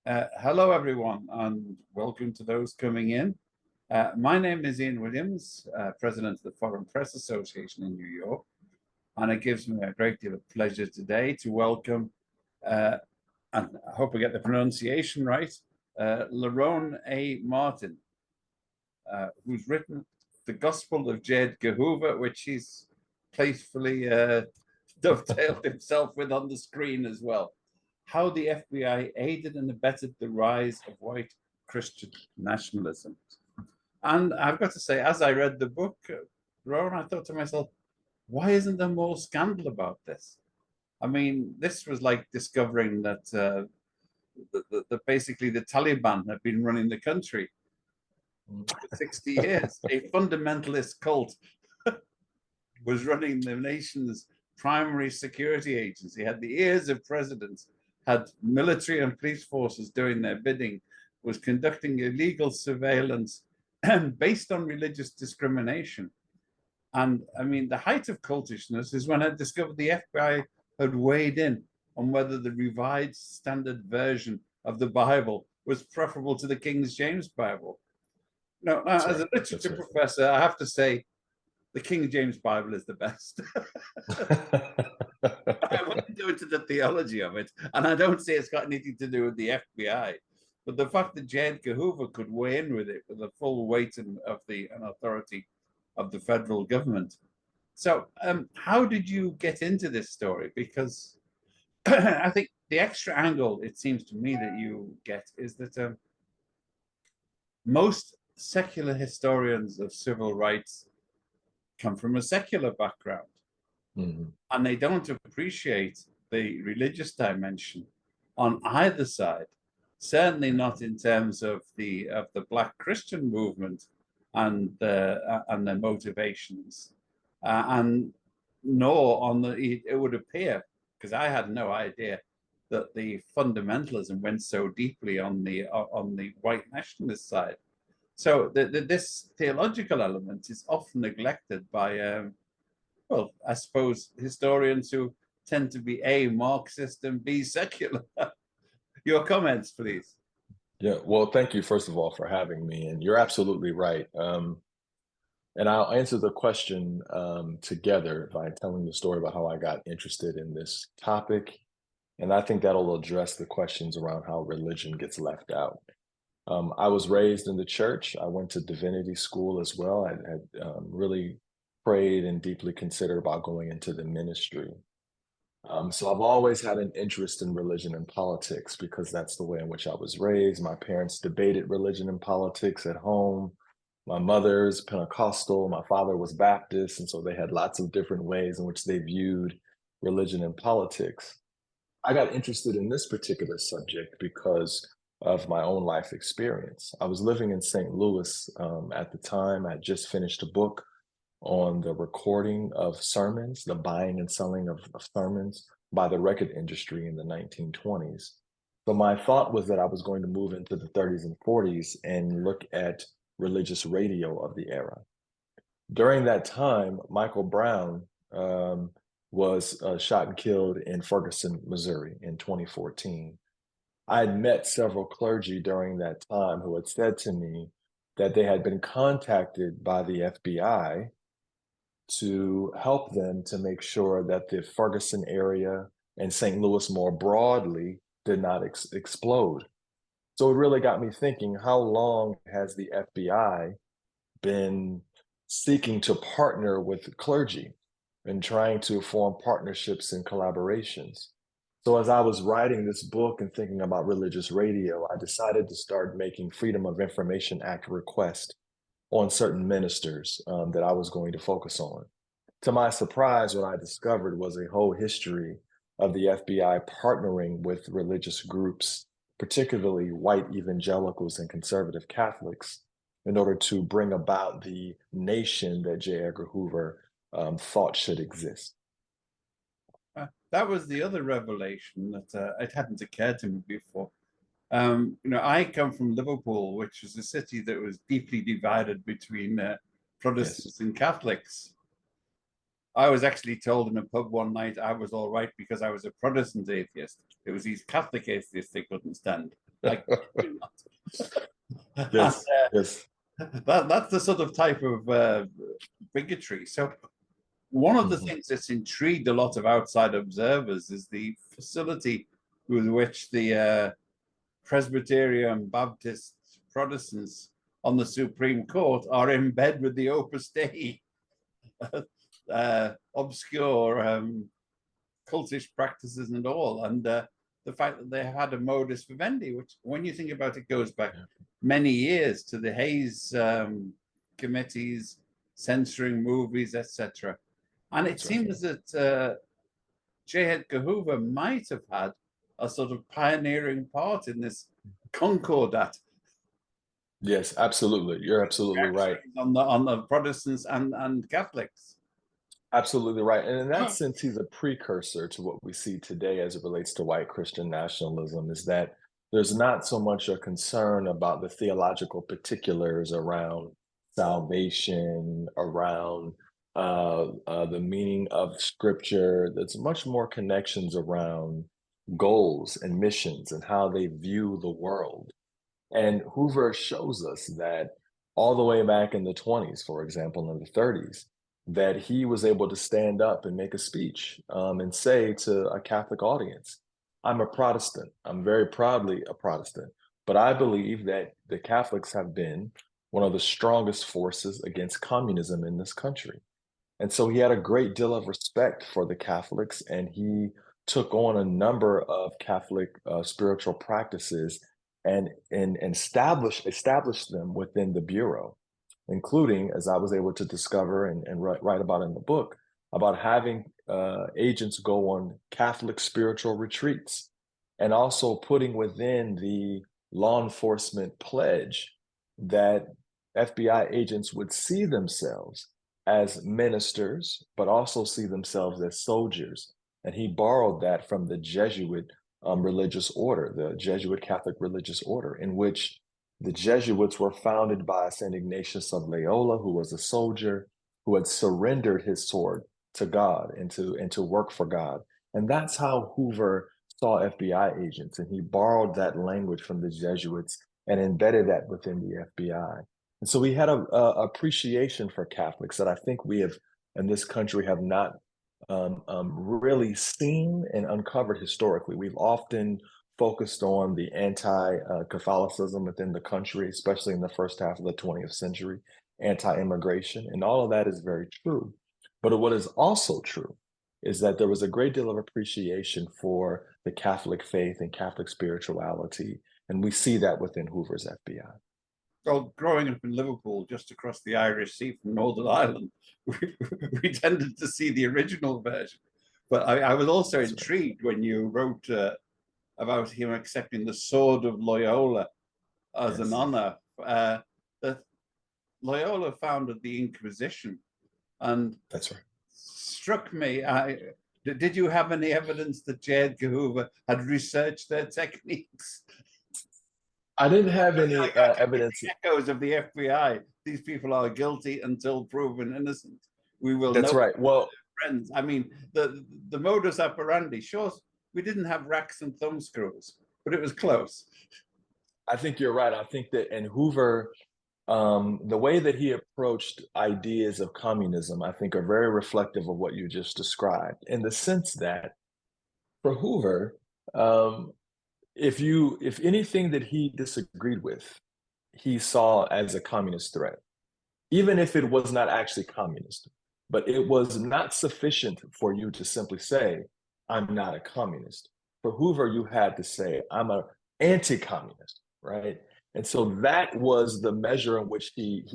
Hello, everyone, and welcome to those coming in. My name is Ian Williams, President of the Foreign Press Association in New York, and it gives me a great deal of pleasure today to welcome, uh, and I hope I get the pronunciation right, Lerone A Martin, who's written The Gospel of J Edgar Hoover, which he's playfully dovetailed himself with on the screen as well. How the FBI aided and abetted the rise of white Christian nationalism. And I've got to say, as I read the book, Rowan, I thought to myself, why isn't there more scandal about this? I mean, this was like discovering that basically the Taliban had been running the country for 60 years. A fundamentalist cult was running the nation's primary security agency, had the ears of presidents, had military and police forces doing their bidding, was conducting illegal surveillance based on religious discrimination. And I mean, the height of cultishness is when I discovered the FBI had weighed in on whether the revised standard version of the Bible was preferable to the King James Bible. Now, as a literature professor, I have to say the King James Bible is the best. I won't go into the theology of it, and I don't say it's got anything to do with the FBI. But the fact that J Edgar Hoover could weigh in with it with the full weight of the authority of the federal government. So, how did you get into this story? Because I think the extra angle, it seems to me, that you get is that most secular historians of civil rights come from a secular background. Mm-hmm. And they don't appreciate the religious dimension on either side. Certainly not in terms of the Black Christian movement and their motivations, and nor on the. It would appear, because I had no idea that the fundamentalism went so deeply on the white nationalist side. So this theological element is often neglected by, well, I suppose historians who tend to be A, Marxist, and B, secular. Your comments, please. Yeah, well, thank you, first of all, for having me. And you're absolutely right. And I'll answer the question together by telling the story about how I got interested in this topic. And I think that'll address the questions around how religion gets left out. I was raised in the church. I went to divinity school as well. I had really prayed and deeply considered about going into the ministry. So I've always had an interest in religion and politics because that's the way in which I was raised. My parents debated religion and politics at home. My mother's Pentecostal, my father was Baptist, and so they had lots of different ways in which they viewed religion and politics. I got interested in this particular subject because of my own life experience. I was living in St. Louis at the time. I just finished a book on the recording of sermons, the buying and selling of sermons by the record industry in the 1920s. So my thought was that I was going to move into the 30s and 40s and look at religious radio of the era. During that time, Michael Brown was shot and killed in Ferguson, Missouri in 2014. I had met several clergy during that time who had said to me that they had been contacted by the FBI to help them to make sure that the Ferguson area and St. Louis more broadly did not explode. So it really got me thinking, how long has the FBI been seeking to partner with clergy and trying to form partnerships and collaborations? So as I was writing this book and thinking about religious radio, I decided to start making Freedom of Information Act requests on certain ministers that I was going to focus on. To my surprise, what I discovered was a whole history of the FBI partnering with religious groups, particularly white evangelicals and conservative Catholics, in order to bring about the nation that J. Edgar Hoover thought should exist. That was the other revelation that it hadn't occurred to me before. I come from Liverpool, which is a city that was deeply divided between Protestants and Catholics. I was actually told in a pub one night I was all right because I was a Protestant atheist. It was these Catholic atheists they couldn't stand. I kid you not. Yes, yes. That's the sort of type of bigotry. So one of the Mhm. things that's intrigued a lot of outside observers is the facility with which the Presbyterian, Baptist, Protestants on the Supreme Court are in bed with the Opus Dei, obscure cultish practices and all. And the fact that they had a modus vivendi, which, when you think about it, goes back many years to the Hayes committees censoring movies, etc. And it That's right. seems that J Edgar Hoover might have had a sort of pioneering part in this concordat Yes, absolutely. You're absolutely right. on the Protestants and Catholics. Absolutely right. And in that sense, he's a precursor to what we see today as it relates to white Christian nationalism, is that there's not so much a concern about the theological particulars around salvation, around the meaning of scripture. There's much more connections around goals and missions and how they view the world. And Hoover shows us that all the way back in the 20s, for example, in the 30s, that he was able to stand up and make a speech and say to a Catholic audience, I'm a Protestant. I'm very proudly a Protestant. But I believe that the Catholics have been one of the strongest forces against communism in this country. And so he had a great deal of respect for the Catholics, and he took on a number of Catholic spiritual practices and established them within the Bureau, including, as I was able to discover and write about in the book, about having agents go on Catholic spiritual retreats, and also putting within the law enforcement pledge that FBI agents would see themselves as ministers, but also see themselves as soldiers. And he borrowed that from the Jesuit religious order, the Jesuit Catholic religious order, in which the Jesuits were founded by St. Ignatius of Loyola, who was a soldier who had surrendered his sword to God and to work for God. And that's how Hoover saw FBI agents. And he borrowed that language from the Jesuits and embedded that within the FBI. And so we had a appreciation for Catholics that I think we have in this country have not really seen and uncovered historically. We've often focused on the anti-Catholicism within the country, especially in the first half of the 20th century, anti-immigration, and all of that is very true. But what is also true is that there was a great deal of appreciation for the Catholic faith and Catholic spirituality, and we see that within Hoover's FBI. Well, growing up in Liverpool, just across the Irish Sea from Northern Ireland, we tended to see the original version. But I was also That's right. intrigued when you wrote about him accepting the sword of Loyola as an Yes, honor. That Loyola founded the Inquisition, and that's right. struck me. Did you have any evidence that J. Edgar Hoover had researched their techniques? I didn't have any I can get evidence. the echoes of the FBI. These people are guilty until proven innocent. We will That's know right. Well, friends. I mean, the modus operandi. Sure, we didn't have racks and thumb screws, but it was close. I think you're right. I think that in Hoover, the way that he approached ideas of communism, I think, are very reflective of what you just described, in the sense that for Hoover, um, if anything that he disagreed with, he saw as a communist threat, even if it was not actually communist. But it was not sufficient for you to simply say, I'm not a communist. For Hoover, you had to say, I'm an anti-communist, right? And so that was the measure in which he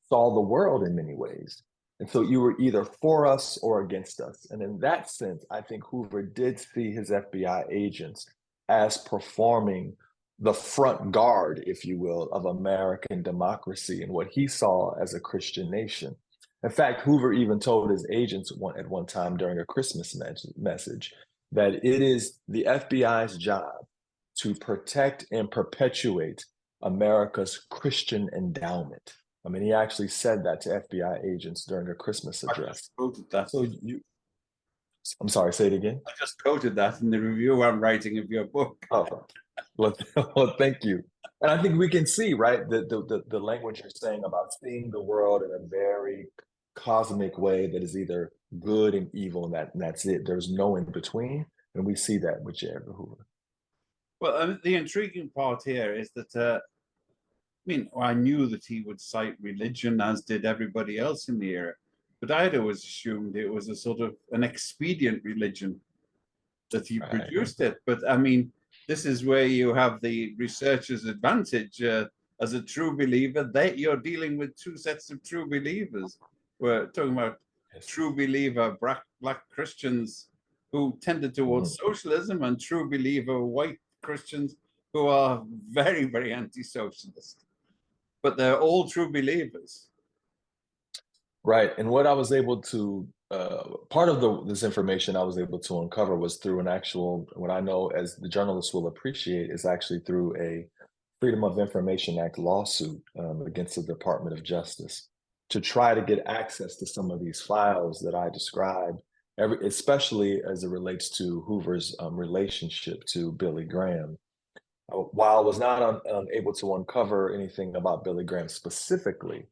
saw the world in many ways. And so you were either for us or against us. And in that sense, I think Hoover did see his FBI agents as performing the front guard, if you will, of American democracy and what he saw as a Christian nation. In fact, Hoover even told his agents at one time during a Christmas message that it is the FBI's job to protect and perpetuate America's Christian endowment. I mean, he actually said that to FBI agents during a Christmas address. I quoted that. So I'm sorry, say it again. I just quoted that in the review I'm writing of your book. Oh, Well, well, thank you. And I think we can see, right, the language you're saying about seeing the world in a very cosmic way that is either good and evil, and that's it. There's no in between. And we see that with J Edgar Hoover. Well, the intriguing part here is that I mean, I knew that he would cite religion, as did everybody else in the era, but I'd always assumed it was a sort of an expedient religion that he Right. produced it. But I mean, this is where you have the researcher's advantage. As a true believer, that you're dealing with two sets of true believers. We're talking about Yes. true believer black Christians who tended towards socialism, and true believer white Christians who are very, very anti-socialist. But they're all true believers. Right. And what I was able to, part of this information I was able to uncover was through an actual, what I know as the journalists will appreciate is actually through a Freedom of Information Act lawsuit against the Department of Justice to try to get access to some of these files that I described, especially as it relates to Hoover's relationship to Billy Graham. While I was not able to uncover anything about Billy Graham specifically,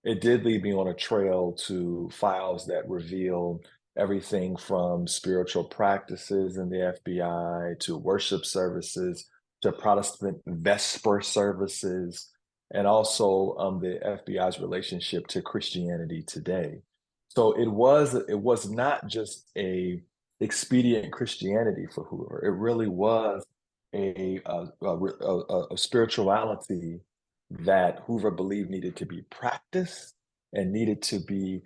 it did lead me on a trail to files that reveal everything from spiritual practices in the FBI to worship services to Protestant Vesper services, and also the FBI's relationship to Christianity today. So it was not just a expedient Christianity for Hoover. It really was a spirituality that Hoover believed needed to be practiced and needed to be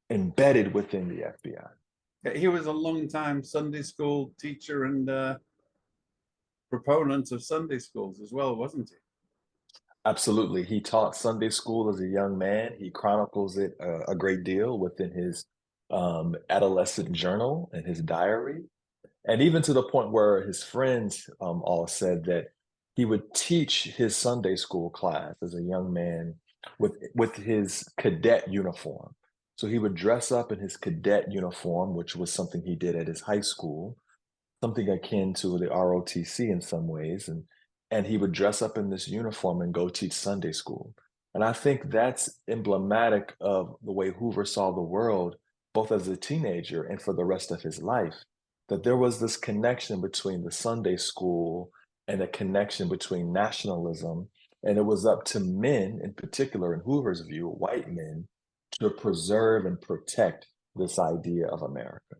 embedded within the FBI. He was a long-time Sunday school teacher and proponent of Sunday schools as well, wasn't he? Absolutely. He taught Sunday school as a young man. He chronicles it a great deal within his adolescent journal and his diary. And even to the point where his friends all said that he would teach his Sunday school class as a young man with his cadet uniform. So he would dress up in his cadet uniform, which was something he did at his high school, something akin to the ROTC in some ways, and he would dress up in this uniform and go teach Sunday school. And I think that's emblematic of the way Hoover saw the world, both as a teenager and for the rest of his life, that there was this connection between the Sunday school and a connection between nationalism. And it was up to men, in particular, in Hoover's view, white men, to preserve and protect this idea of America.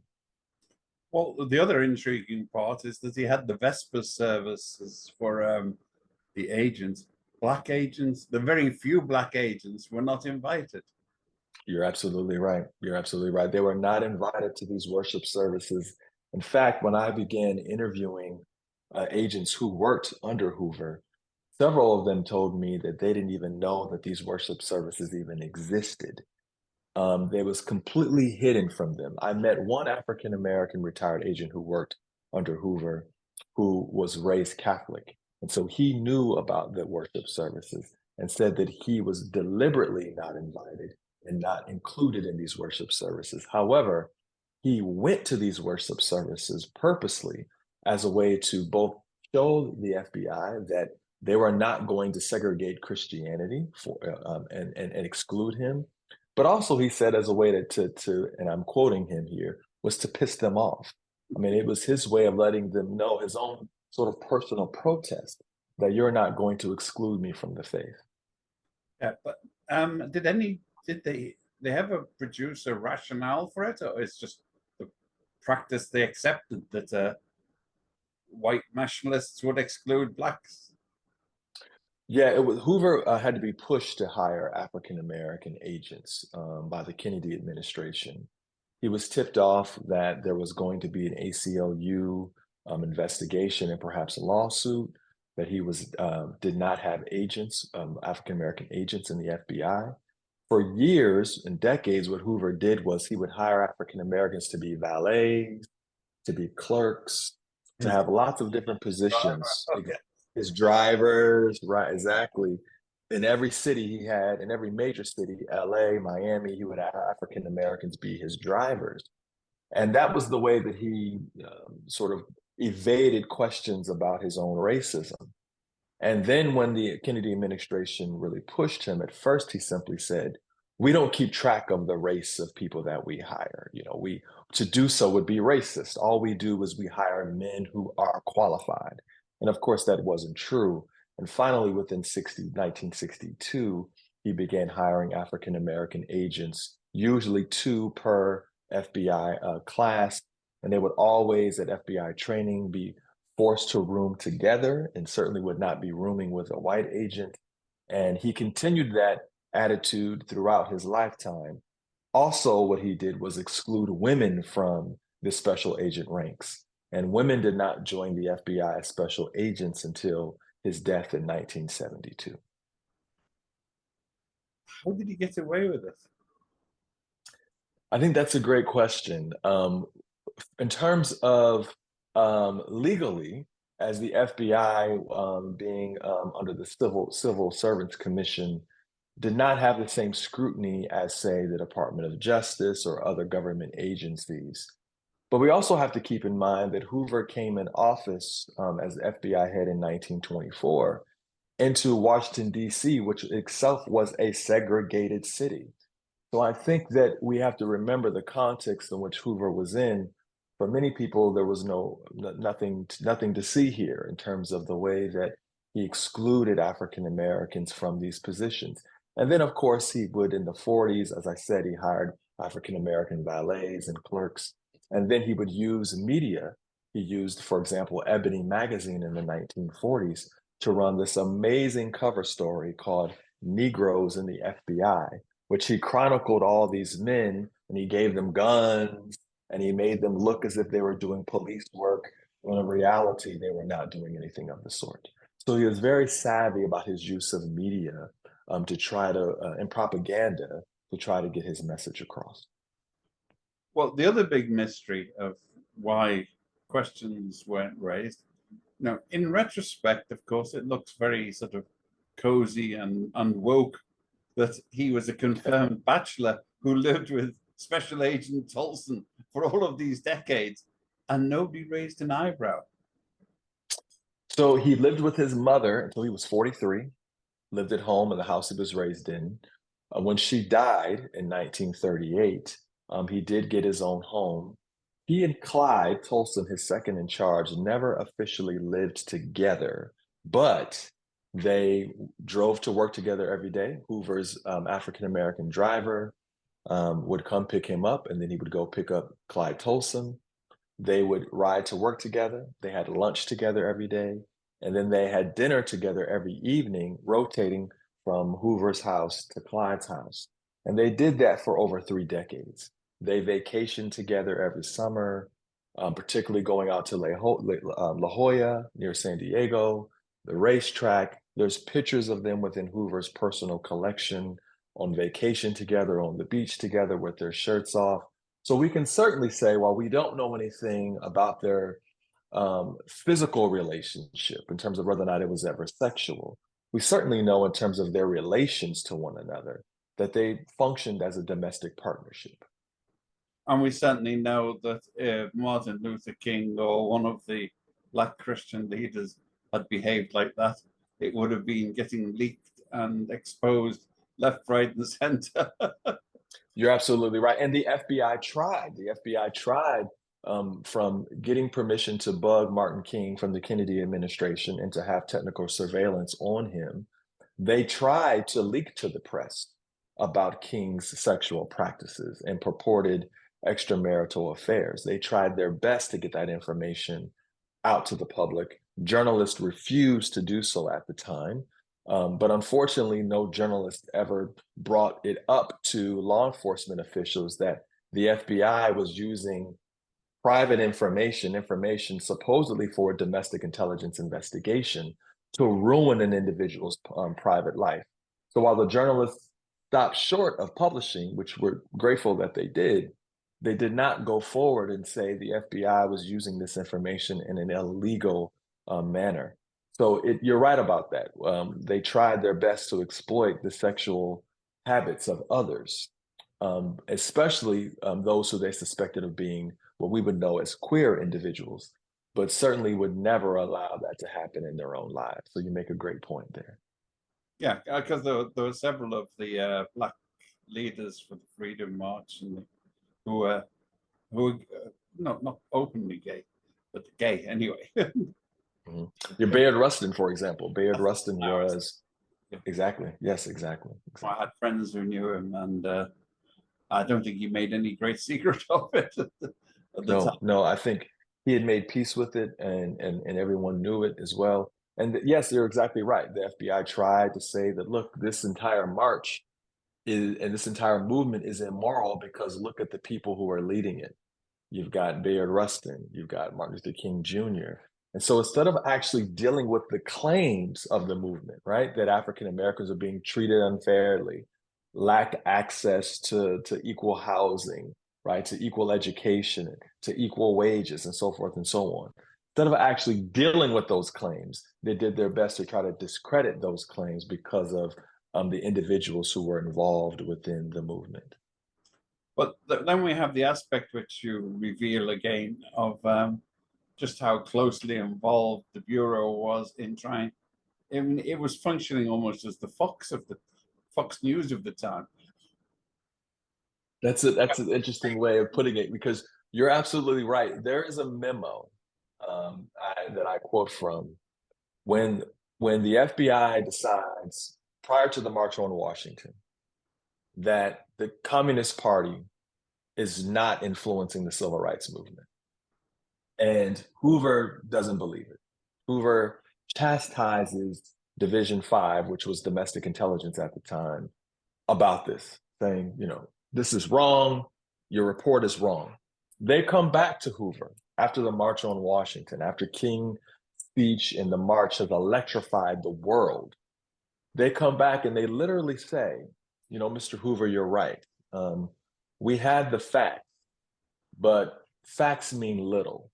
Well, the other intriguing part is that he had the Vesper services for the agents. Black agents, the very few black agents were not invited. You're absolutely right. You're absolutely right. They were not invited to these worship services. In fact, when I began interviewing agents who worked under Hoover, several of them told me that they didn't even know that these worship services even existed. They was completely hidden from them. I met one African American retired agent who worked under Hoover, who was raised Catholic, and so he knew about the worship services and said that he was deliberately not invited and not included in these worship services. However, he went to these worship services purposely as a way to both show the FBI that they were not going to segregate Christianity and exclude him, but also he said as a way to and I'm quoting him here, was to piss them off. I mean, it was his way of letting them know, his own sort of personal protest, that you're not going to exclude me from the faith. Yeah, but did they ever produce a rationale for it, or it's just the practice they accepted that white nationalists would exclude blacks? Yeah, it was Hoover had to be pushed to hire African American agents by the Kennedy administration. He was tipped off that there was going to be an ACLU investigation and perhaps a lawsuit, that he was did not have agents, African American agents in the FBI. For years and decades, what Hoover did was he would hire African Americans to be valets, to be clerks, to His have lots of different positions. okay. His drivers, right, exactly. In every city he had, in every major city, LA, Miami, he would have African Americans be his drivers. And that was the way that he sort of evaded questions about his own racism. And then when the Kennedy administration really pushed him, at first he simply said, "We don't keep track of the race of people that we hire. We to do so would be racist. All we do is we hire men who are qualified." And of course, that wasn't true. And finally, within 1962, he began hiring African American agents, usually two per FBI class. And they would always, at FBI training, be forced to room together and certainly would not be rooming with a white agent. And he continued that attitude throughout his lifetime. Also, what he did was exclude women from the special agent ranks. And women did not join the FBI as special agents until his death in 1972. How did he get away with it? I think that's a great question. In terms of legally, as the FBI being under the Civil Servants Commission, did not have the same scrutiny as, say, the Department of Justice or other government agencies. But we also have to keep in mind that Hoover came in office as the FBI head in 1924 into Washington, D.C., which itself was a segregated city. So I think that we have to remember the context in which Hoover was in. For many people, there was nothing to see here in terms of the way that he excluded African Americans from these positions. And then, of course, he would, in the 40s, as I said, he hired African American valets and clerks. And then he would use media. He used, for example, Ebony magazine in the 1940s to run this amazing cover story called Negroes in the FBI, which he chronicled all these men and he gave them guns and he made them look as if they were doing police work, when in reality, they were not doing anything of the sort. So he was very savvy about his use of media to try to, and propaganda, to try to get his message across. Well, the other big mystery of why questions weren't raised, in retrospect, of course, it looks very sort of cozy and woke that he was a confirmed bachelor who lived with Special Agent Tolson for all of these decades, and nobody raised an eyebrow. So he lived with his mother until he was 43, lived at home in the house he was raised in. When she died in 1938, he did get his own home. He and Clyde Tolson, his second in charge, never officially lived together, but they drove to work together every day. Hoover's African-American driver would come pick him up, and then he would go pick up Clyde Tolson. They would ride to work together. They had lunch together every day. And then they had dinner together every evening, rotating from Hoover's house to Clyde's house. And they did that for over 3 decades. They vacationed together every summer, particularly going out to La Jolla near San Diego, the racetrack. There's pictures of them within Hoover's personal collection on vacation together, on the beach together with their shirts off. So we can certainly say, while we don't know anything about their physical relationship in terms of whether or not it was ever sexual, we certainly know in terms of their relations to one another that they functioned as a domestic partnership. And we certainly know that if Martin Luther King or one of the Black Christian leaders had behaved like that, it would have been getting leaked and exposed left, right, and center. You're absolutely right. And the FBI tried. The FBI tried from getting permission to bug Martin King from the Kennedy administration and to have technical surveillance on him. They tried to leak to the press about King's sexual practices and purported extramarital affairs. They tried their best to get that information out to the public. Journalists refused to do so at the time. But unfortunately, no journalist ever brought it up to law enforcement officials that the FBI was using private information supposedly for a domestic intelligence investigation, to ruin an individual's private life. So while the journalists stopped short of publishing, which we're grateful that they did not go forward and say the FBI was using this information in an illegal manner. So you're right about that. They tried their best to exploit the sexual habits of others, especially those who they suspected of being what we would know as queer individuals. but certainly would never allow that to happen in their own lives. So you make a great point there. Yeah, because there were several of the black leaders for the Freedom March and who were not openly gay, but gay anyway. Mhm. Your Bayard Rustin, for example. Bayard That's Rustin now. was exactly. Yes, exactly. I had friends who knew him, and I don't think he made any great secret of it at the time. No, I think he had made peace with it, and everyone knew it as well. And yes, you're exactly right. The FBI tried to say that, look, this entire march is, and this entire movement is immoral because look at the people who are leading it. You've got Bayard Rustin, you've got Martin Luther King Jr. And so instead of actually dealing with the claims of the movement, right, that African Americans are being treated unfairly, lack access to equal housing, right, to equal education, to equal wages, and so forth and so on. Instead of actually dealing with those claims, they did their best to try to discredit those claims because of the individuals who were involved within the movement. But then we have the aspect which you reveal again of just how closely involved the Bureau was in trying. I mean, it was functioning almost as the Fox News of the time. That's an interesting way of putting it because you're absolutely right. There is a memo that I quote from when the FBI decides prior to the March on Washington that the Communist Party is not influencing the civil rights movement. And Hoover doesn't believe it. Hoover chastises Division 5, which was domestic intelligence at the time, about this, saying, this is wrong. Your report is wrong. They come back to Hoover after the March on Washington, after King's speech and the march has electrified the world. They come back and they literally say, Mr. Hoover, you're right. We had the facts, but facts mean little.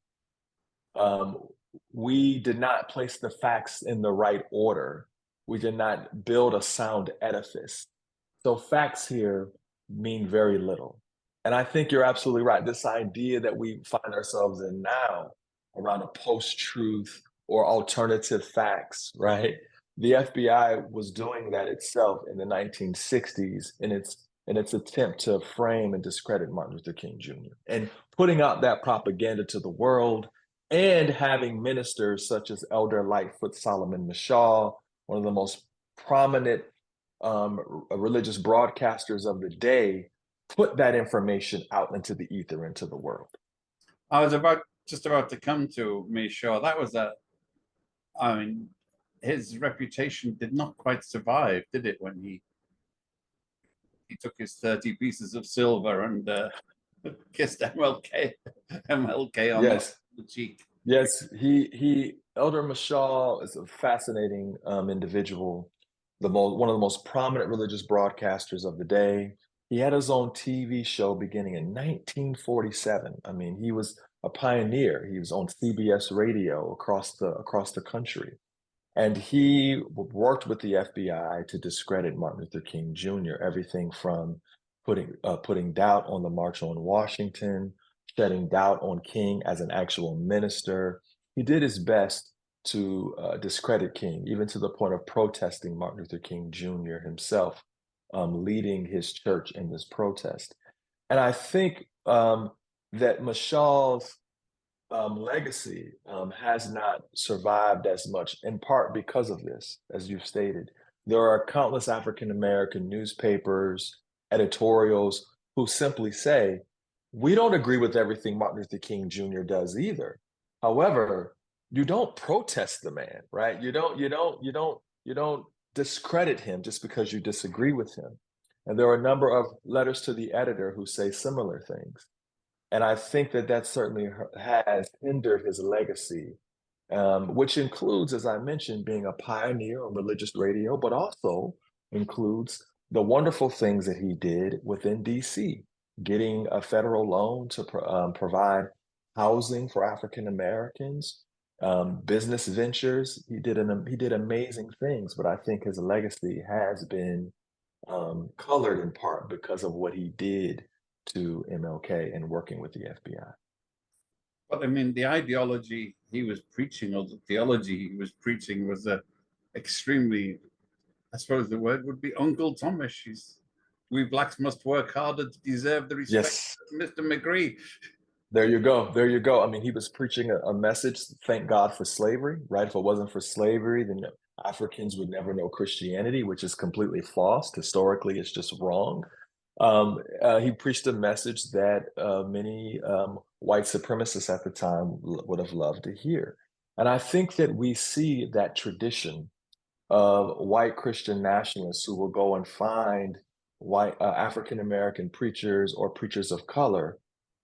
We did not place the facts in the right order. We did not build a sound edifice. So facts here mean very little. And I think you're absolutely right. This idea that we find ourselves in now around a post-truth or alternative facts, right? The FBI was doing that itself in the 1960s in its attempt to frame and discredit Martin Luther King Jr. and putting out that propaganda to the world and having ministers such as Elder Lightfoot Solomon Mashal, one of the most prominent religious broadcasters of the day, put that information out into the ether, into the world. I was just about to come to Mashal. That was his reputation did not quite survive, did it, when he took his 30 pieces of silver and kissed MLK on the cheek. Yes, Elder Mashal is a fascinating individual, one of the most prominent religious broadcasters of the day. He had his own TV show beginning in 1947. I mean, he was a pioneer. He was on CBS radio across the country. And he worked with the FBI to discredit Martin Luther King Jr., everything from putting doubt on the March on Washington, shedding doubt on King as an actual minister. He did his best to discredit King, even to the point of protesting Martin Luther King Jr. himself, leading his church in this protest. And I think that Mashal's legacy has not survived as much, in part because of this, as you've stated. There are countless African-American newspapers, editorials who simply say, we don't agree with everything Martin Luther King Jr. does either. However, you don't protest the man, right? You don't discredit him just because you disagree with him. And there are a number of letters to the editor who say similar things. And I think that certainly has hindered his legacy, which includes, as I mentioned, being a pioneer on religious radio, but also includes the wonderful things that he did within DC, getting a federal loan to provide housing for African Americans, business ventures. He did amazing things, but I think his legacy has been colored in part because of what he did to MLK and working with the FBI. But I mean, the ideology he was preaching, or the theology he was preaching was extremely, I suppose the word would be Uncle Thomas. We blacks must work harder to deserve the respect Yes. of Mr. McGree. There you go. There you go. I mean, he was preaching a message, thank God for slavery, right? If it wasn't for slavery, then Africans would never know Christianity, which is completely false. Historically, it's just wrong. He preached a message that many white supremacists at the time would have loved to hear. And I think that we see that tradition of white Christian nationalists who will go and find white African American preachers or preachers of color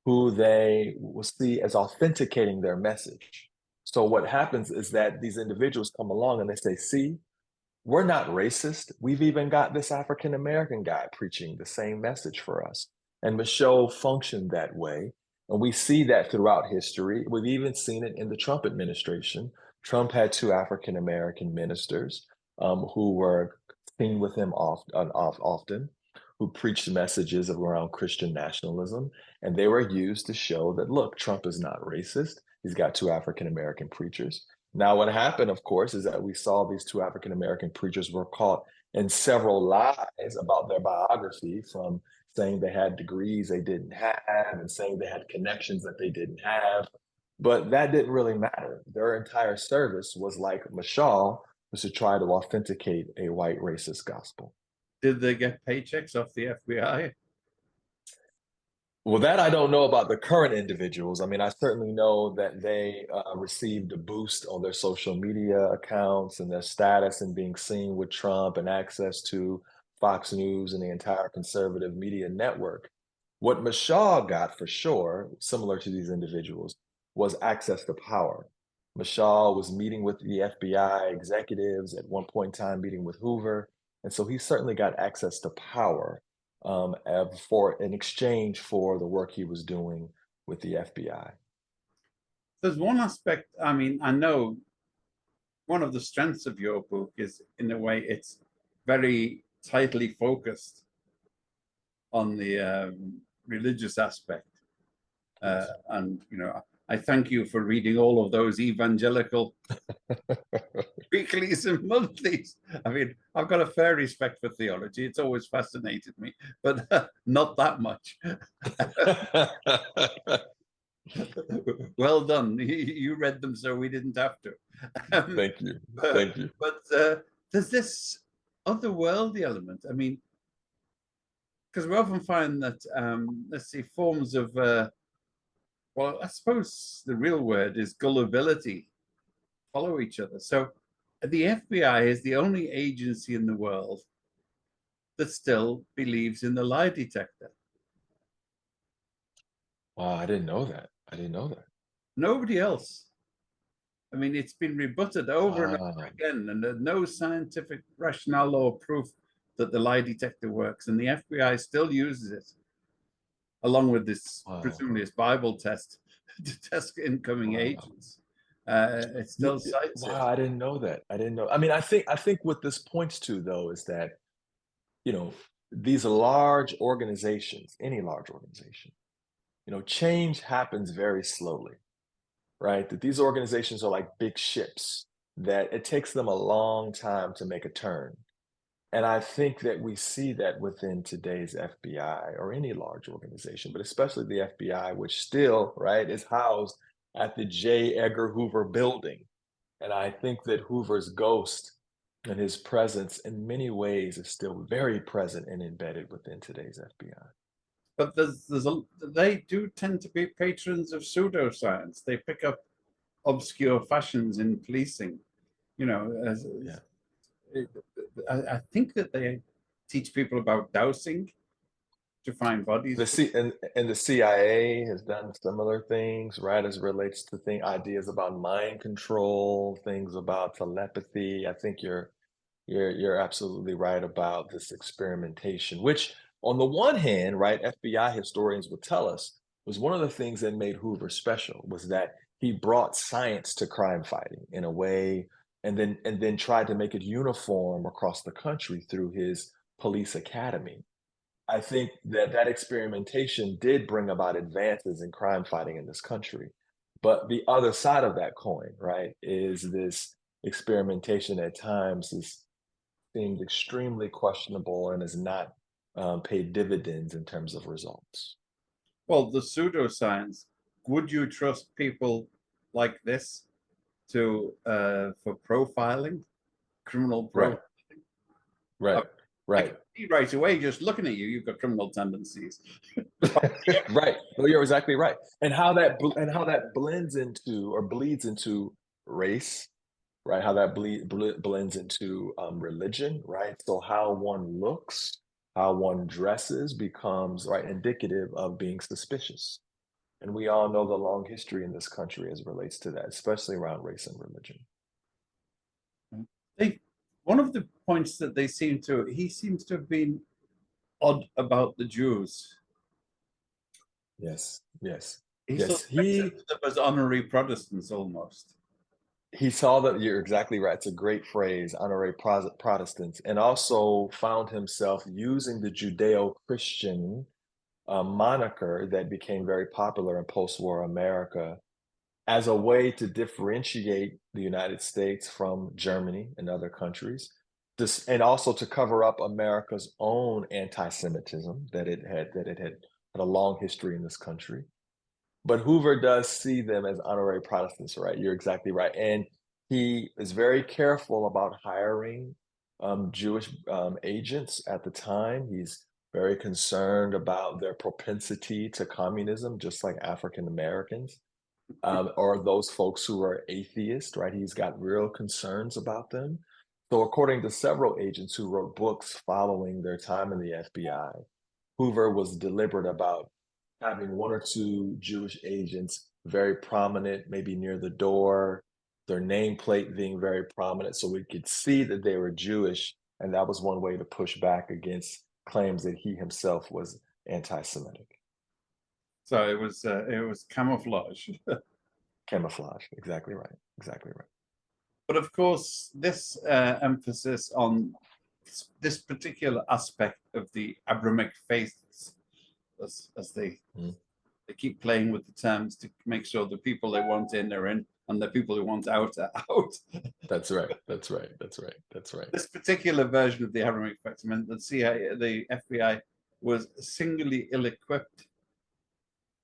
who they will see as authenticating their message. So what happens is that these individuals come along and they say, see, we're not racist. We've even got this African American guy preaching the same message for us. And Michelle functioned that way. And we see that throughout history. We've even seen it in the Trump administration. Trump had two African American ministers who were seen with him often, who preached messages around Christian nationalism. And they were used to show that, look, Trump is not racist. He's got two African American preachers. Now, what happened, of course, is that we saw these two African American preachers were caught in several lies about their biography, from saying they had degrees they didn't have and saying they had connections that they didn't have. But that didn't really matter. Their entire service was like Mashal, was to try to authenticate a white racist gospel. Did they get paychecks off the FBI? Well, that I don't know about the current individuals. I mean, I certainly know that they received a boost on their social media accounts and their status and being seen with Trump and access to Fox News and the entire conservative media network. What Mashal got for sure, similar to these individuals, was access to power. Mashal was meeting with the FBI executives at one point in time, meeting with Hoover. And so he certainly got access to power for in exchange for the work he was doing with the FBI. There's one aspect, I mean, I know one of the strengths of your book is, in a way, it's very tightly focused on the religious aspect. And, you know, I thank you for reading all of those evangelical weeklies and monthlies. I mean, I've got a fair respect for theology. It's always fascinated me, but not that much. Well done. You read them, so we didn't have to. Thank you. Thank you. But there's this otherworldly element. I mean, because we often find that, let's see, forms of, well, I suppose the real word is gullibility, follow each other. So the FBI is the only agency in the world that still believes in the lie detector. Wow, I didn't know that. I didn't know that. Nobody else. I mean, it's been rebutted over and over again, and there's no scientific rationale or proof that the lie detector works, and the FBI still uses it, along with this, presumably this Bible test, to test incoming agents. It still cites it. Wow, I didn't know that. I didn't know. I mean, I think what this points to, though, is that, you know, these large organizations, any large organization, you know, change happens very slowly, right? That these organizations are like big ships, that it takes them a long time to make a turn. And I think that we see that within today's FBI or any large organization, but especially the FBI, which still, right, is housed at the J Edgar Hoover building. And I think that Hoover's ghost and his presence in many ways is still very present and embedded within today's FBI. But they do tend to be patrons of pseudoscience. They pick up obscure fashions in policing. You know, I think that they teach people about dowsing to find bodies. And the CIA has done similar things, right, as it relates to ideas about mind control, things about telepathy. I think you're absolutely right about this experimentation, which on the one hand, right, FBI historians would tell us was one of the things that made Hoover special, was that he brought science to crime fighting in a way, and then tried to make it uniform across the country through his police academy. I think that experimentation did bring about advances in crime fighting in this country. But the other side of that coin, right, is this experimentation at times is seemed extremely questionable and has not paid dividends in terms of results. Well, the pseudoscience, would you trust people like this to for profiling, criminal Right, profiling? I, right, I can right. see right away, just looking at you, you've got criminal tendencies. Right. No, you're exactly right. And how that blends into or bleeds into race, right? How that blends into religion, right? So how one looks, how one dresses becomes right indicative of being suspicious. And we all know the long history in this country as it relates to that, especially around race and religion. They, one of the points that he seems to have been odd about the Jews. Yes, yes, He sort yes. of presented them as honorary Protestants almost. He saw that you're exactly right. It's a great phrase, honorary Protestants, and also found himself using the Judeo-Christian moniker that became very popular in post-war America as a way to differentiate the United States from Germany and other countries, and also to cover up America's own anti-Semitism that it had a long history in this country. But Hoover does see them as honorary Protestants, right? You're exactly right. And he is very careful about hiring Jewish agents at the time. He's very concerned about their propensity to communism, just like African Americans or those folks who are atheists, right? He's got real concerns about them. So, according to several agents who wrote books following their time in the FBI, Hoover was deliberate about having one or two Jewish agents very prominent, maybe near the door, their nameplate being very prominent, so we could see that they were Jewish. And that was one way to push back against claims that he himself was anti-Semitic. So it was camouflage. Camouflage. Exactly right. Exactly right. But of course, this emphasis on this particular aspect of the Abrahamic faiths, as Mhm. they keep playing with the terms to make sure the people they want in are in and the people who want out are out. That's right. That's right. That's right. That's right. This particular version of the Abrahamic faith meant that CIA, the FBI, was singularly ill-equipped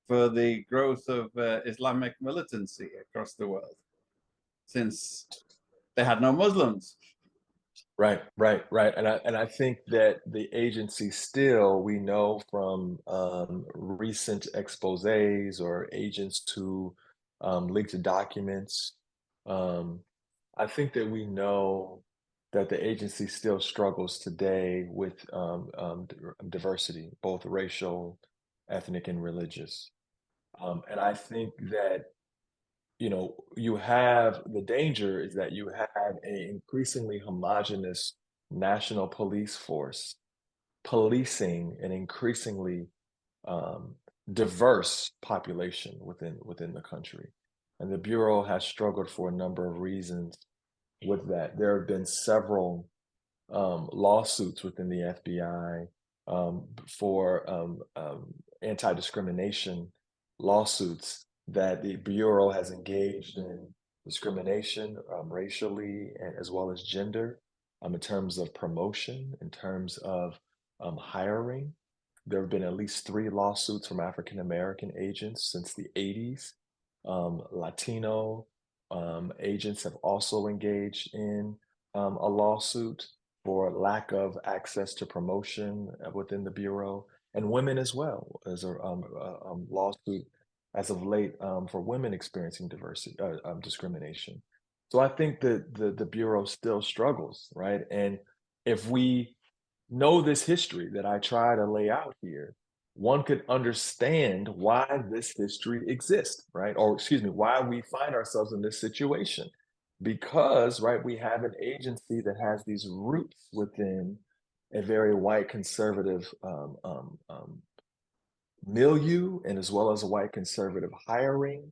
for the growth of Islamic militancy across the world, since they had no Muslims. Right, right, right. And I think that the agency still, we know from recent exposés or agents who leaked documents. Um, I think that we know that the agency still struggles today with diversity, both racial, ethnic, and religious. And I think that you have the danger is that you have an increasingly homogenous national police force policing an increasingly um, diverse population within the country. And the Bureau has struggled for a number of reasons with that. There have been several lawsuits within the FBI for anti-discrimination lawsuits that the Bureau has engaged in discrimination racially and as well as gender in terms of promotion, in terms of hiring. There have been at least three lawsuits from African American agents since the 80s. Latino agents have also engaged in a lawsuit for lack of access to promotion within the Bureau, and women as well. There's a lawsuit as of late for women experiencing discrimination. So I think that the Bureau still struggles, right? And if we know this history that I try to lay out here, one could understand why this history exists, right? Or excuse me, why we find ourselves in this situation. Because, right, we have an agency that has these roots within a very white conservative milieu, and as well as a white conservative hiring,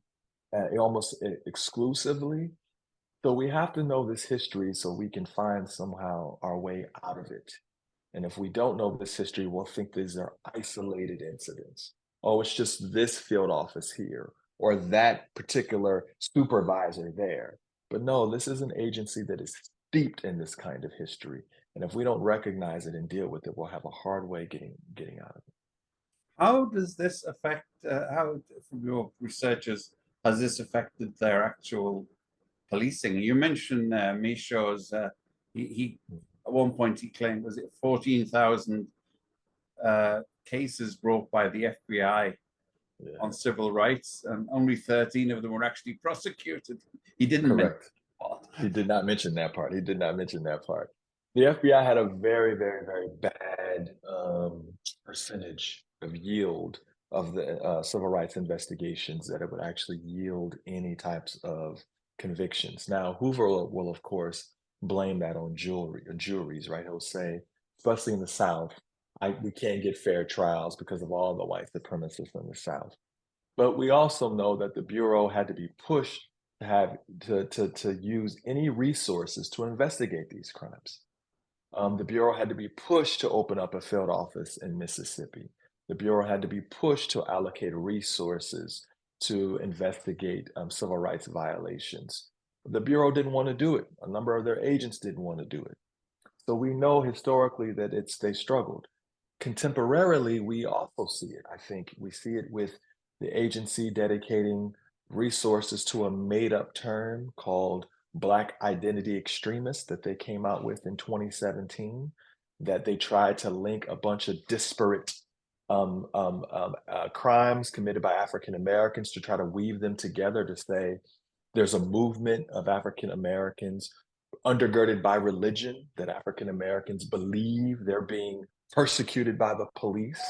almost exclusively. So we have to know this history so we can find somehow our way out of it. And if we don't know this history, we'll think these are isolated incidents. Oh, it's just this field office here, or that particular supervisor there. But no, this is an agency that is steeped in this kind of history. And if we don't recognize it and deal with it, we'll have a hard way getting out of it. How does this affect, how, from your researchers, has this affected their actual policing? You mentioned Michaud's, he at one point he claimed, was it 14,000 cases brought by the FBI on civil rights, and only 13 of them were actually prosecuted. He didn't mention Correct. He did not mention that part. He did not mention that part. The FBI had a very, very, very bad percentage of yield of the civil rights investigations that it would actually yield any types of convictions. Now, Hoover will of course blame that on juries, right? He'll say, especially in the South, we can't get fair trials because of all the white supremacists in the South. But we also know that the Bureau had to be pushed to have to use any resources to investigate these crimes. The Bureau had to be pushed to open up a field office in Mississippi. The Bureau had to be pushed to allocate resources to investigate civil rights violations. The Bureau didn't want to do it. A number of their agents didn't want to do it. So we know historically that they struggled. Contemporarily, we also see it. I think we see it with the agency dedicating resources to a made-up term called Black identity extremists that they came out with in 2017, that they tried to link a bunch of disparate crimes committed by African Americans to try to weave them together to say there's a movement of African Americans undergirded by religion, that African Americans believe they're being persecuted by the police.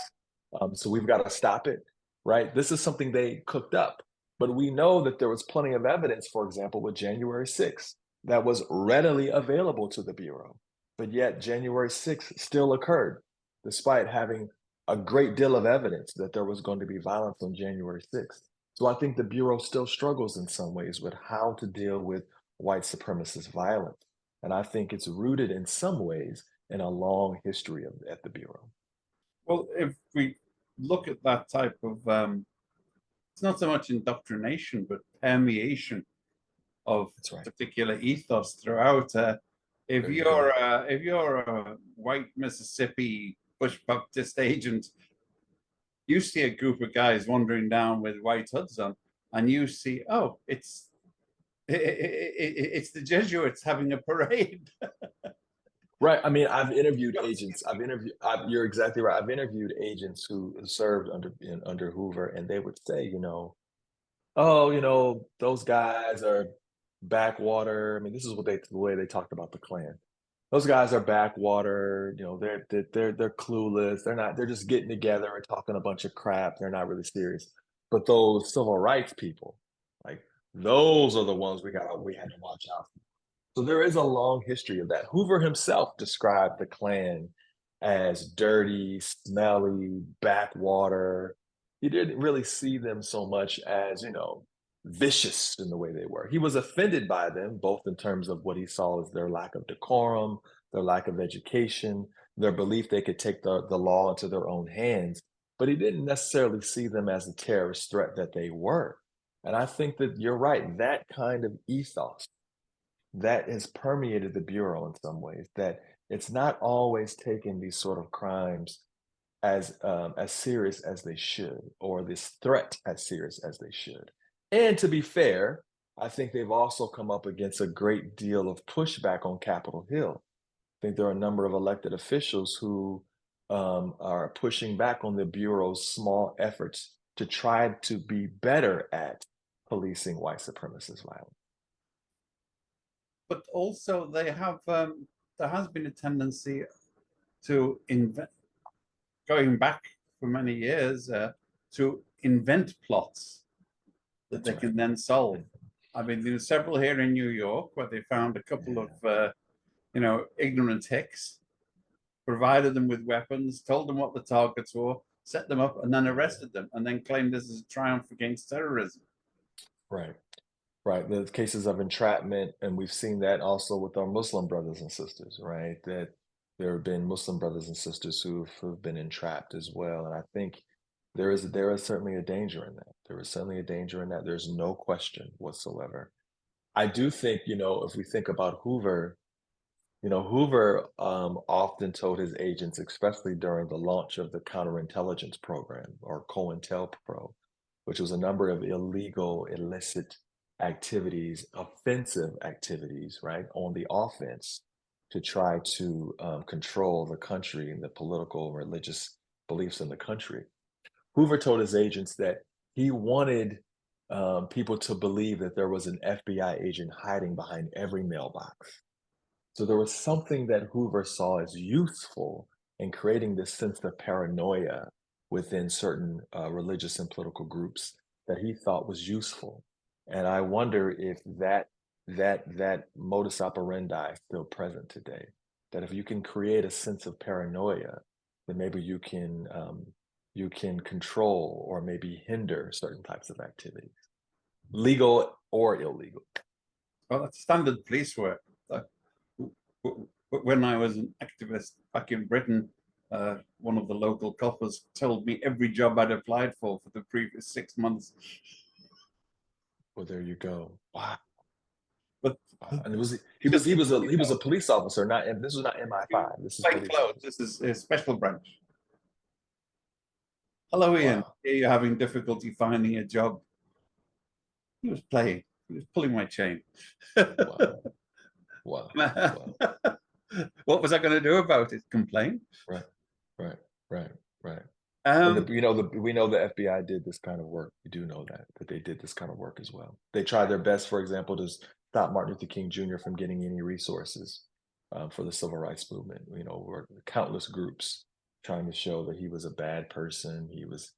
So we've got to stop it, right? This is something they cooked up. But we know that there was plenty of evidence, for example, with January 6th, that was readily available to the Bureau. But yet January 6th still occurred, despite having a great deal of evidence that there was going to be violence on January 6th. So I think the Bureau still struggles in some ways with how to deal with white supremacist violence. And I think it's rooted in some ways in a long history at the Bureau. Well, if we look at that type of, it's not so much indoctrination, but permeation of Right. particular ethos throughout. If you're a white Mississippi Bush Baptist agent, you see a group of guys wandering down with white hoods on, and you see, oh, it's the Jesuits having a parade. Right. I mean, I've interviewed agents. You're exactly right. I've interviewed agents who served under Hoover, and they would say, oh, those guys are backwater. I mean, this is the way they talked about the Klan. Those guys are backwater. They're clueless. They're just getting together and talking a bunch of crap. They're not really serious. But those civil rights people, like those are the ones we had to watch out for. So there is a long history of that. Hoover himself described the Klan as dirty, smelly, backwater. He didn't really see them so much as, vicious in the way they were. He was offended by them, both in terms of what he saw as their lack of decorum, their lack of education, their belief they could take the law into their own hands. But he didn't necessarily see them as the terrorist threat that they were. And I think that you're right, that kind of ethos that has permeated the Bureau in some ways, that it's not always taken these sort of crimes as serious as they should, or this threat as serious as they should. And to be fair, I think they've also come up against a great deal of pushback on Capitol Hill. I think there are a number of elected officials who are pushing back on the Bureau's small efforts to try to be better at policing white supremacist violence. But also they have, there has been a tendency to going back for many years, to invent plots that they can then solve. I mean, there were several here in New York where they found a couple of, ignorant hicks, provided them with weapons, told them what the targets were, set them up, and then arrested them, and then claimed this as a triumph against terrorism. Right. Right. There's cases of entrapment, and we've seen that also with our Muslim brothers and sisters, right? That there have been Muslim brothers and sisters who've been entrapped as well. And I think There is certainly a danger in that. There is certainly a danger in that. There's no question whatsoever. I do think, if we think about Hoover, Hoover often told his agents, especially during the launch of the counterintelligence program or COINTELPRO, which was a number of illegal, illicit activities, offensive activities, right, on the offense to try to control the country and the political and religious beliefs in the country. Hoover told his agents that he wanted people to believe that there was an FBI agent hiding behind every mailbox. So there was something that Hoover saw as useful in creating this sense of paranoia within certain religious and political groups that he thought was useful. And I wonder if that modus operandi is still present today. That if you can create a sense of paranoia, then maybe you can control or maybe hinder certain types of activities, legal or illegal. Well, that's standard police work. When I was an activist back in Britain, one of the local coppers told me every job I'd applied for the previous 6 months. Well, there you go. Wow. But and he was a police officer. This was not MI5. This is plain clothes. This is a special branch. Hello, Ian. Wow. Here you're having difficulty finding a job. He was playing. He was pulling my chain. Wow. Wow. Wow. What was I going to do about it? Complain? Right. Um, We know the FBI did this kind of work. We do know that they did this kind of work as well. They tried their best, for example, to stop Martin Luther King Jr. from getting any resources for the civil rights movement. Were countless groups trying to show that he was a bad person. He was,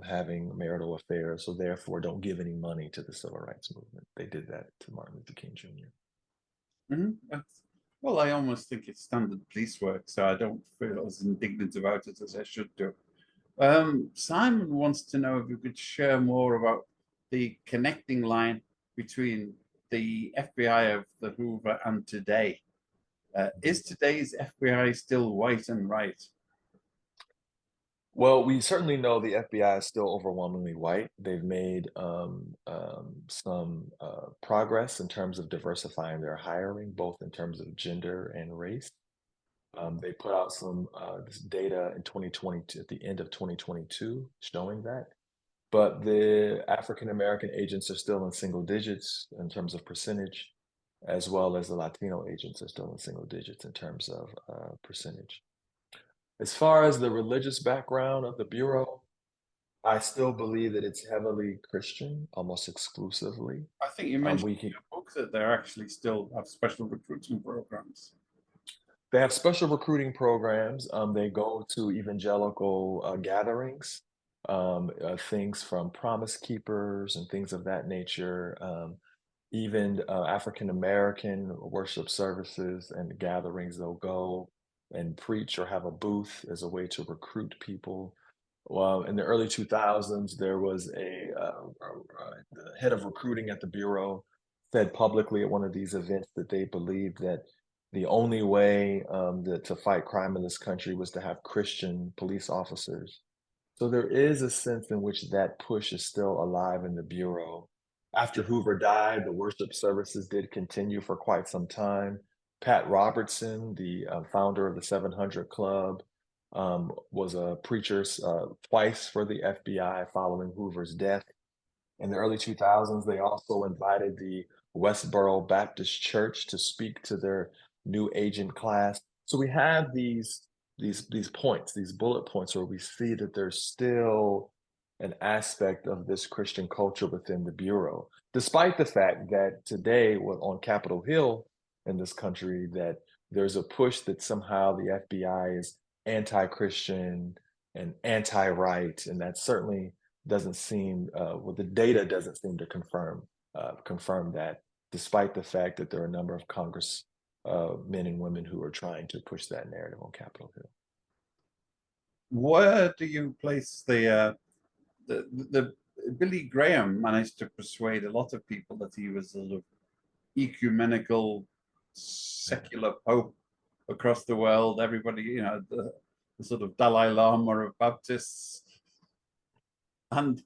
having marital affairs. So therefore, don't give any money to the civil rights movement. They did that to Martin Luther King Jr. Well, I almost think it's standard police work, so I don't feel as indignant about it as I should do. Simon wants to know if you could share more about the connecting line between the FBI of the Hoover and today. Is today's FBI still white and right? Well, we certainly know the FBI is still overwhelmingly white. They've made some progress in terms of diversifying their hiring, both in terms of gender and race. They put out some data in 2022, at the end of 2022, showing that. But the African American agents are still in single digits in terms of percentage, as well as the Latino agents are still in single digits in terms of percentage. As far as the religious background of the Bureau, I still believe that it's heavily Christian, almost exclusively. I think you mentioned in your book that they actually still have special recruiting programs. They have special recruiting programs. They go to evangelical gatherings, things from Promise Keepers and things of that nature. Even African American worship services and gatherings, they'll go and preach or have a booth as a way to recruit people. Well, in the early 2000s, there was the head of recruiting at the Bureau said publicly at one of these events that they believed that the only way to fight crime in this country was to have Christian police officers. So there is a sense in which that push is still alive in the Bureau. After Hoover died, the worship services did continue for quite some time. Pat Robertson, the founder of the 700 Club, was a preacher twice for the FBI following Hoover's death. In the early 2000s, they also invited the Westboro Baptist Church to speak to their new agent class. So we have these points, these bullet points where we see that there's still an aspect of this Christian culture within the Bureau, despite the fact that today on Capitol Hill in this country, that there's a push that somehow the FBI is anti-Christian and anti-right, and that certainly doesn't seem, the data doesn't seem to confirm that, despite the fact that there are a number of Congress men and women who are trying to push that narrative on Capitol Hill. Where do you place the Billy Graham managed to persuade a lot of people that he was sort of ecumenical, secular pope across the world. Everybody, the sort of Dalai Lama of Baptists. And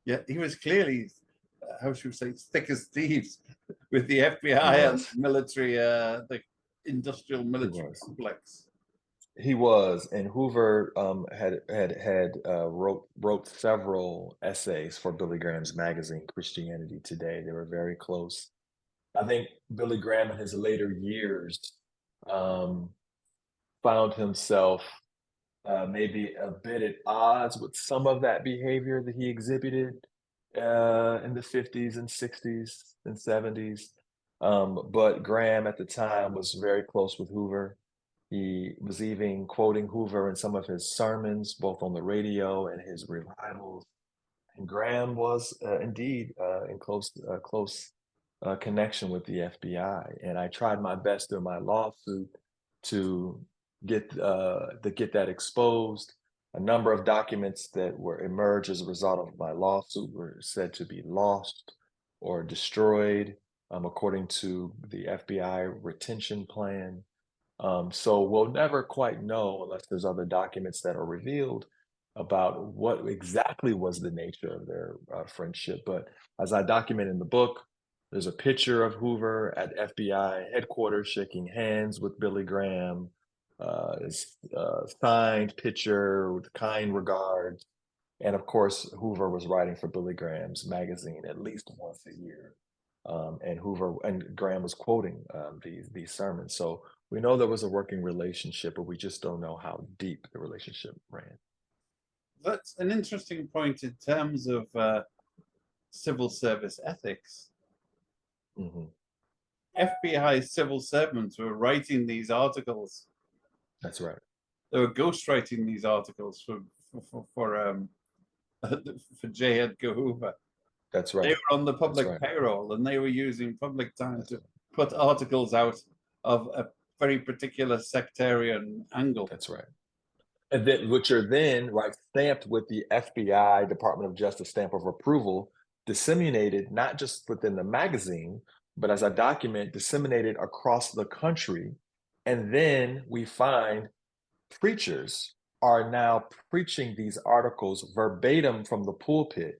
yet he was clearly, how should we say, thick as thieves with the FBI and military, the industrial He military was. complex. He was, and Hoover wrote several essays for Billy Graham's magazine, Christianity Today. They were very close. I think Billy Graham in his later years um, found himself maybe a bit at odds with some of that behavior that he exhibited in the 50s and 60s and 70s. But Graham at the time was very close with Hoover. He was even quoting Hoover in some of his sermons, both on the radio and his revivals. And Graham was indeed in close connection with the FBI. And I tried my best through my lawsuit to get that exposed. A number of documents that were emerged as a result of my lawsuit were said to be lost or destroyed, according to the FBI retention plan. So we'll never quite know unless there's other documents that are revealed about what exactly was the nature of their friendship. But as I document in the book, there's a picture of Hoover at FBI headquarters shaking hands with Billy Graham. It's a signed picture with kind regards. And of course, Hoover was writing for Billy Graham's magazine at least once a year. And Hoover and Graham was quoting these sermons. So we know there was a working relationship, but we just don't know how deep the relationship ran. That's an interesting point in terms of civil service ethics. Hmm. FBI civil servants were writing these articles. That's right. They were ghostwriting these articles for J Edgar Hoover. That's They right. were on the That's public right. payroll, and they were using public time That's to right. put articles out of a very particular sectarian angle. That's right. And then, which are then right stamped with the FBI Department of Justice stamp of approval, disseminated not just within the magazine, but as I document, disseminated across the country. And then we find preachers are now preaching these articles verbatim from the pulpit,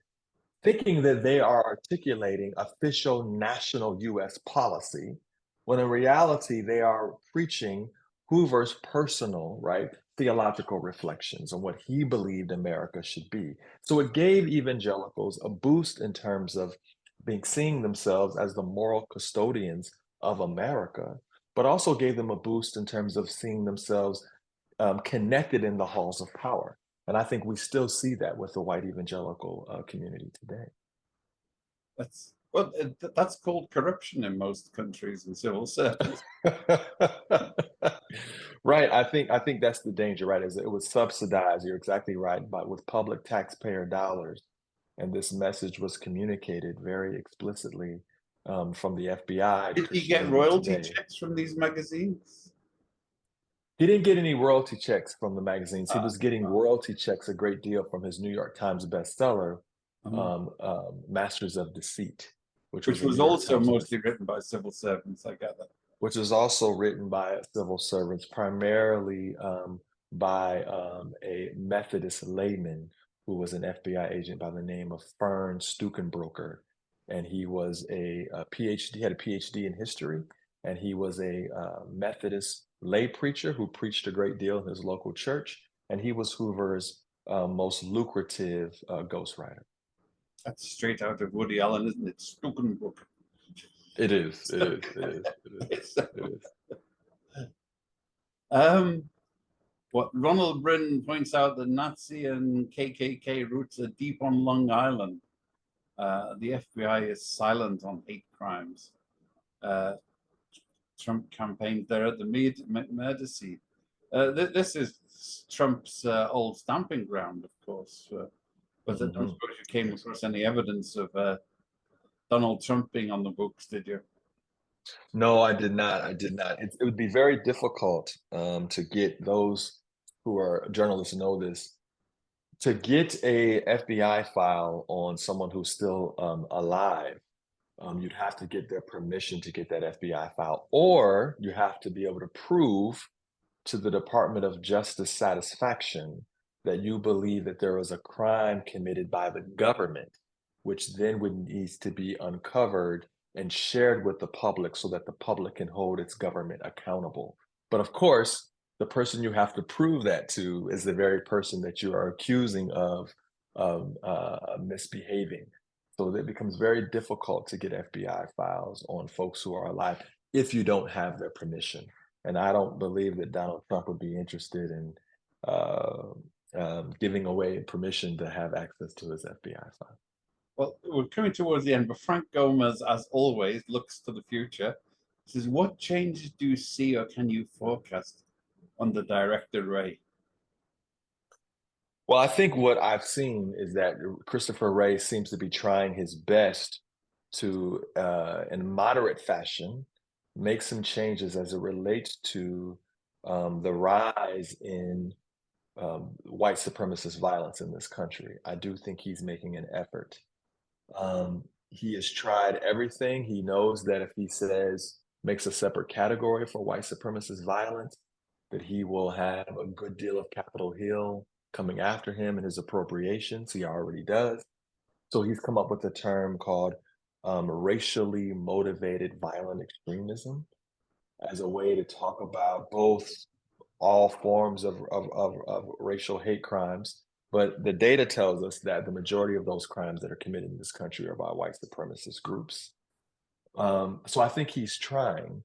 thinking that they are articulating official national US policy, when in reality, they are preaching Hoover's personal, right, theological reflections on what he believed America should be. So it gave evangelicals a boost in terms of seeing themselves as the moral custodians of America, but also gave them a boost in terms of seeing themselves connected in the halls of power. And I think we still see that with the white evangelical community today. That's called corruption in most countries and civil service. Right. I think that's the danger, right? Is it was subsidized. You're exactly right, but with public taxpayer dollars. And this message was communicated very explicitly from the FBI to Did he get Christianity royalty Today. checks from these magazines? He didn't get any royalty checks from the magazines. He Uh, was getting royalty checks a great deal from his New York Times bestseller, um, Masters of Deceit, which was which a was New York also Times mostly written by civil servants, I gather. which was also written by civil servants, primarily by a Methodist layman who was an FBI agent by the name of Fern Stukenbroker. And he was a PhD, he had a PhD in history, and he was a Methodist lay preacher who preached a great deal in his local church. And he was Hoover's most lucrative ghostwriter. That's straight out of Woody Allen, isn't it? Stukenbrook. It is, it is, it is, it is, it is. What Ronald Brin points out, the Nazi and KKK roots are deep on Long Island. The FBI is silent on hate crimes. Trump campaigned there at the Medici. This is Trump's old stamping ground, of course. But I don't suppose you came across any evidence of Donald Trump being on the books, did you? No, I did not. I did not. It would be very difficult to get those who are journalists know this to get a FBI file on someone who's still alive. You'd have to get their permission to get that FBI file, or you have to be able to prove to the Department of Justice satisfaction that you believe that there was a crime committed by the government, which then would needs to be uncovered and shared with the public so that the public can hold its government accountable. But of course, the person you have to prove that to is the very person that you are accusing of misbehaving. So it becomes very difficult to get FBI files on folks who are alive if you don't have their permission. And I don't believe that Donald Trump would be interested in uh, giving away permission to have access to his FBI file. Well, we're coming towards the end, but Frank Gomez, as always, looks to the future. He says, what changes do you see or can you forecast under Director Wray? Well, I think what I've seen is that Christopher Wray seems to be trying his best to, in moderate fashion, make some changes as it relates to the rise in white supremacist violence in this country. I do think he's making an effort. He has tried everything. He knows that if he says, makes a separate category for white supremacist violence, that he will have a good deal of Capitol Hill coming after him and his appropriations. He already does. So he's come up with a term called racially motivated violent extremism as a way to talk about both all forms of racial hate crimes. But the data tells us that the majority of those crimes that are committed in this country are by white supremacist groups. So I think he's trying.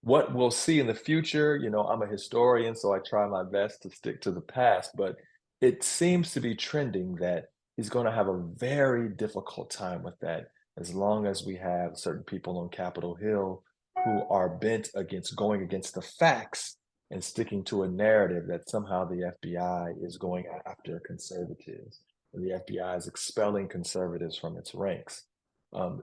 What we'll see in the future, you know, I'm a historian, so I try my best to stick to the past, but it seems to be trending that he's going to have a very difficult time with that as long as we have certain people on Capitol Hill who are bent against going against the facts and sticking to a narrative that somehow the FBI is going after conservatives and the FBI is expelling conservatives from its ranks.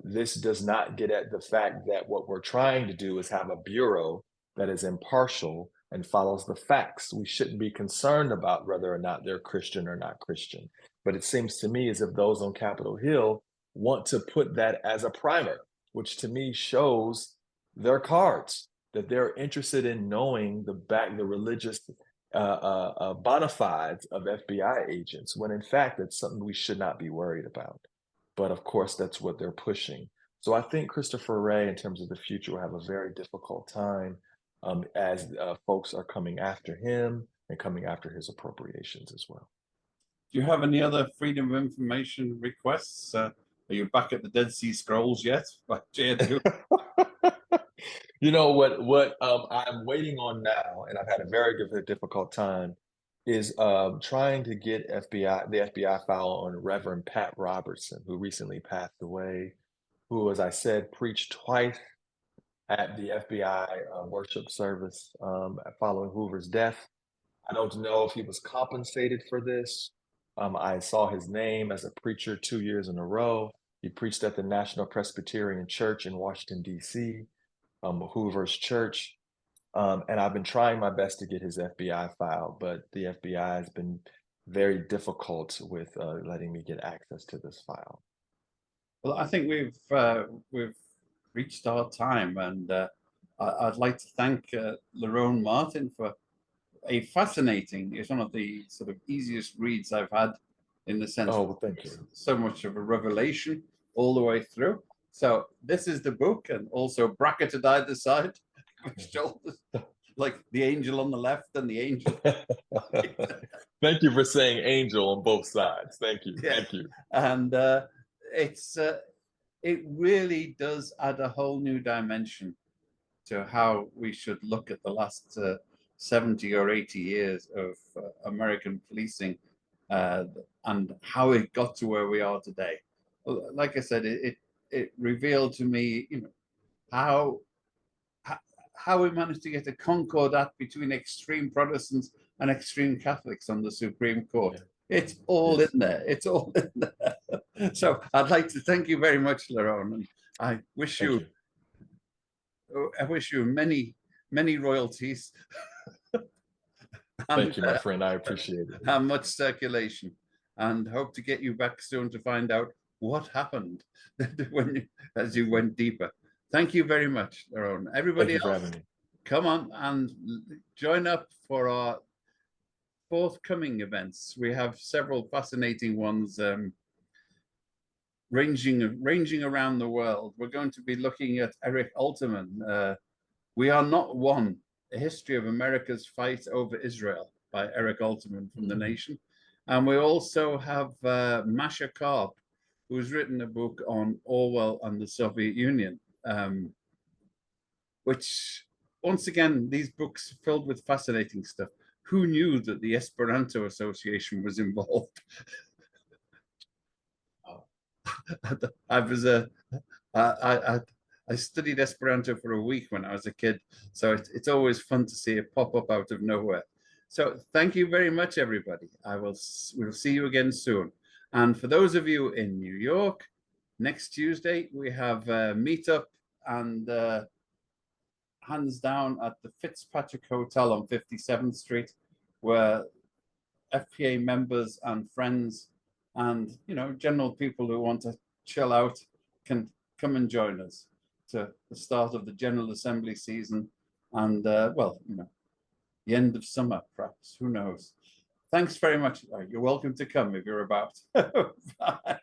This does not get at the fact that what we're trying to do is have a bureau that is impartial and follows the facts. We shouldn't be concerned about whether or not they're Christian or not Christian. But it seems to me as if those on Capitol Hill want to put that as a primer, which to me shows their cards, that they're interested in knowing the religious bona fides of FBI agents, when in fact, it's something we should not be worried about. But of course, that's what they're pushing. So I think Christopher Wray, in terms of the future, will have a very difficult time as folks are coming after him and coming after his appropriations as well. Do you have any other freedom of information requests? Are you back at the Dead Sea Scrolls yet? By J Edgar Hoover? You know what I'm waiting on now, and I've had a very difficult time, is trying to get the FBI file on Reverend Pat Robertson, who recently passed away, who, as I said, preached twice at the FBI worship service following Hoover's death. I don't know if he was compensated for this. I saw his name as a preacher 2 years in a row. He preached at the National Presbyterian Church in Washington, D.C., Hoover's church. And I've been trying my best to get his FBI file, but the FBI has been very difficult with letting me get access to this file. Well, I think we've reached our time, and I'd like to thank Lerone Martin for a fascinating. It's one of the sort of easiest reads I've had, in the sense Oh, well, thank you. So much of a revelation all the way through. So this is the book, and also bracketed either side, like the angel on the left and the angel. Thank you for saying angel on both sides. Thank you. Yeah. Thank you. And it really does add a whole new dimension to how we should look at the last 70 or 80 years of American policing and how it got to where we are today. Like I said, it revealed to me, you know, how we managed to get a concordat between extreme Protestants and extreme Catholics on the Supreme Court. Yeah. It's all in there. It's all in there. So I'd like to thank you very much, Lerone, and I wish you many, many royalties. Thank you, my friend. I appreciate it. And much circulation, and hope to get you back soon to find out what happened as you went deeper. Thank you very much, Lerone. Everybody else, come on and join up for our forthcoming events. We have several fascinating ones ranging around the world. We're going to be looking at Eric Alterman. We Are Not One, A History of America's Fight Over Israel by Eric Alterman from The Nation. And we also have Masha Karp, who's written a book on Orwell and the Soviet Union, which, once again, these books are filled with fascinating stuff. Who knew that the Esperanto Association was involved? I studied Esperanto for a week when I was a kid, so it's always fun to see it pop up out of nowhere. So thank you very much, everybody. We'll see you again soon. And for those of you in New York, next Tuesday we have a meetup and hands down at the Fitzpatrick Hotel on 57th Street, where FPA members and friends and general people who want to chill out can come and join us to the start of the General Assembly season and the end of summer, perhaps. Who knows? Thanks very much. You're welcome to come if you're about. Bye.